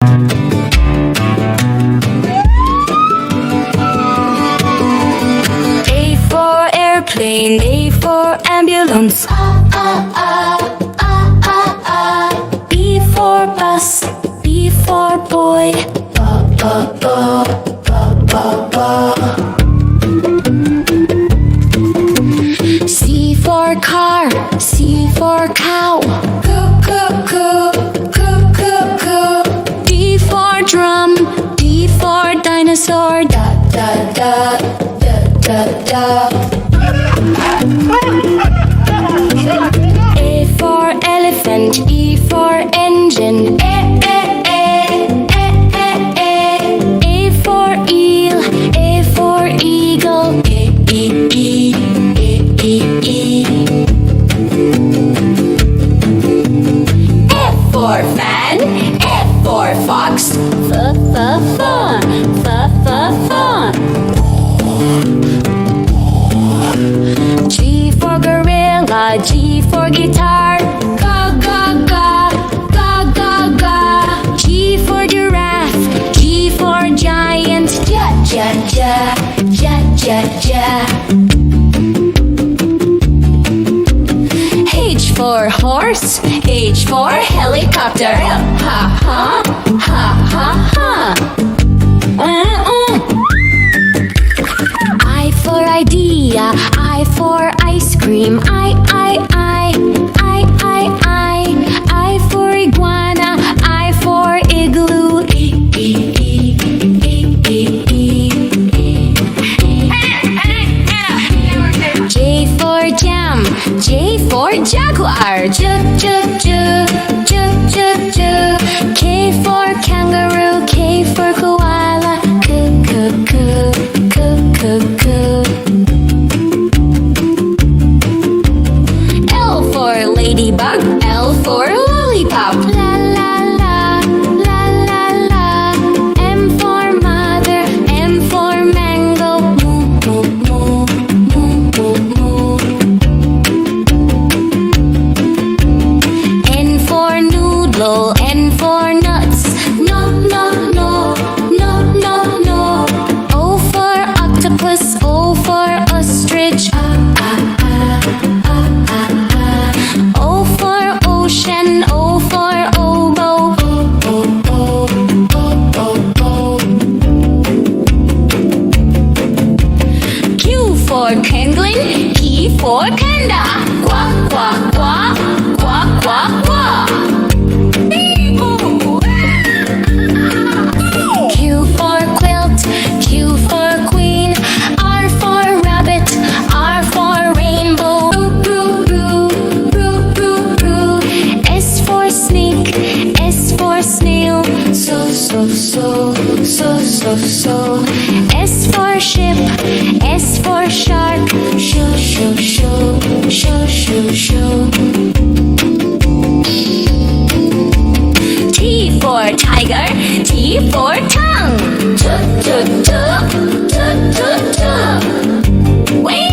A for airplane, A for ambulance. B for bus, B for boy. C for car, C for cow. D for drum, D for dinosaur. A for elephant, E for engine. A for eel, A for eagle. F for fan, F for fox. Fawn. G for gorilla, G for guitar. Ga. G for giraffe, G for giant. Ja. H for horse, H for helicopter. Ha. I for idea, I for ice cream. I for iguana, I for igloo. J for jam, J for jaguar. K for kangaroo, K for koala. L for ladybug, L for lollipop. La. M for mother, M for mango. Moo. N for noodle, N for nuts. No. O for octopus, O for ostrich. O for ocean, O for oboe. Q for penguin, P for panda. Quack. Q for quilt, Q for queen. R for rabbit, R for rainbow. S for snake, S for snail. So. S for ship, S for shark. Show. T for tiger, T for tongue. Way.